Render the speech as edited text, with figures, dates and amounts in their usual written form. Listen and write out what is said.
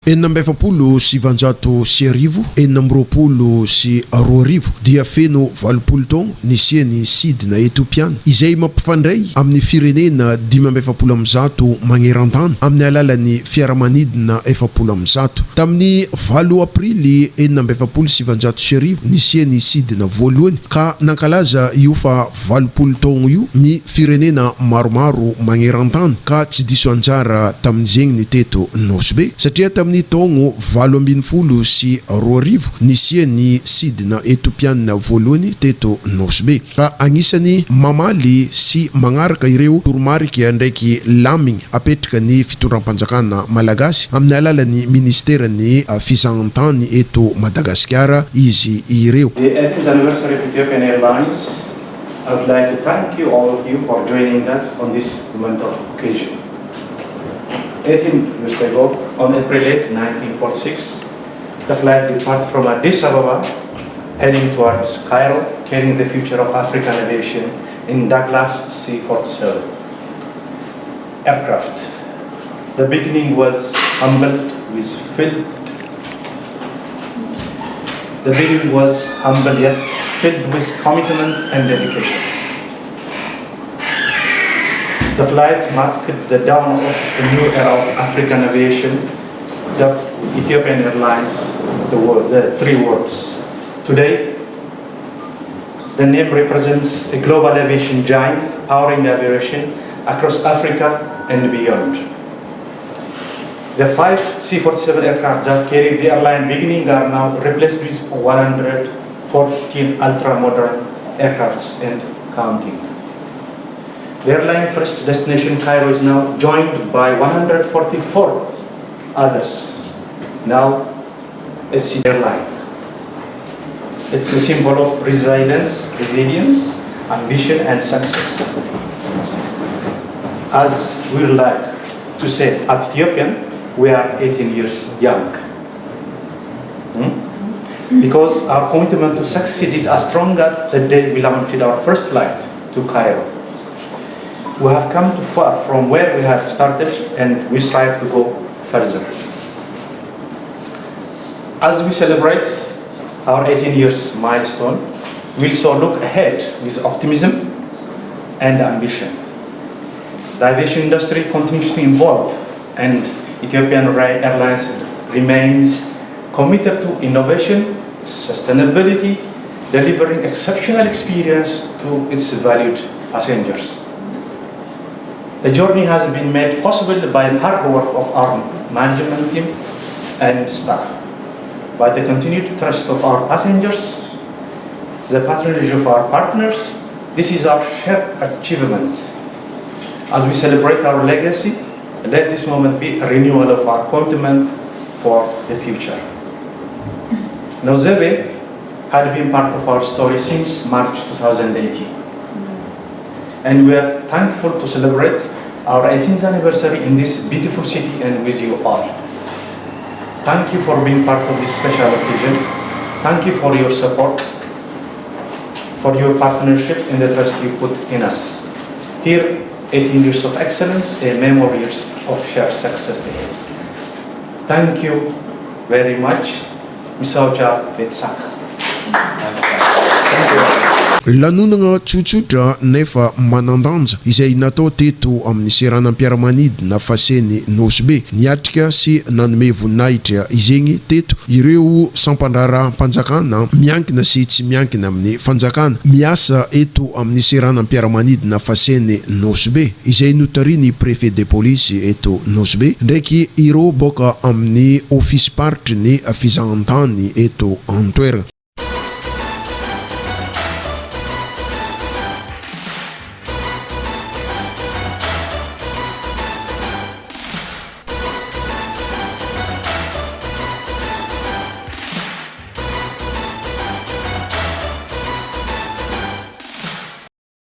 Enambefapolo sy vanjato sy arivo, enamropolo sy roa arivo dia feno valopolo taogno nisiany sidina Etiopiana izay mampifandray amin'ny firenena 570 magneran-tany amin'ny alalan'ny fiaramanidina 700. Tamin'ny 8 aprily 1970 sy arivo nisiany sidina voalohany ka nankalaza io fa valopolo taogno io ny firenena maromaro magneran-tany ka tsy diso anjara tamin'izegny ny teto Nosbe satria tamin'ny taogno 8 sy 2 arivo nisiany sidina Etiopiana voalohany teto Nosbe ka agnisany mamaly sy magnaraka ireo toromarika ndraiky lamigny apetraka ny fitondram-panjakana malagasy amin'ny alalan'ny ministerany fizahan-tany eto Madagasikara izy ireo. The 18th anniversary of Ethiopian Airlines, I would like to thank you all of you for joining us on this momentous occasion. 18 years ago, on April 8, 1946, the flight departed from Addis Ababa, heading towards Cairo, carrying the future of African aviation in Douglas C-47 aircraft. The beginning was humble yet filled with commitment and dedication. The flight marked the dawn of a new era of African aviation, the Ethiopian Airlines, the three worlds. Today, the name represents a global aviation giant powering aviation across Africa and beyond. The 5 C-47 aircraft that carried the airline beginning are now replaced with 114 ultra-modern aircrafts and counting. The airline first destination Cairo is now joined by 144 others. Now it's the airline. It's a symbol of resilience, ambition and success. As we like to say at Ethiopian, we are 18 years young. Because our commitment to succeed is as stronger the day we launched our first flight to Cairo. We have come too far from where we have started and we strive to go further. As we celebrate our 18 years milestone, we also look ahead with optimism and ambition. The aviation industry continues to evolve and Ethiopian Airlines remains committed to innovation, sustainability, delivering exceptional experience to its valued passengers. The journey has been made possible by the hard work of our management team and staff, by the continued trust of our passengers, the patronage of our partners. This is our shared achievement. As we celebrate our legacy, let this moment be a renewal of our commitment for the future. Nosbe had been part of our story since March 2018. And we are thankful to celebrate our 18th anniversary in this beautiful city and with you all. Thank you for being part of this special occasion. Thank you for your support, for your partnership and the trust you put in us. Here, 18 years of excellence and memories of shared success ahead. Thank you very much. Misauja Betsaka. Thank you. Lanonagna tsotsotra nefa manandanja izay natao teto amin'ny seranam-piaramanidina faseny Nosbe niatrika sy nanome voninahitra izegny teto ireo sampandraram-panjakana miankina sy tsy miankina amin'ny fanjakana miasa eto amin'ny seranam-piaramanidina faseny Nosbe izay notariny préfet de police eto Nosbe ndraiky ireo boka amin'ny office party ny fizahan-tany eto Antoerana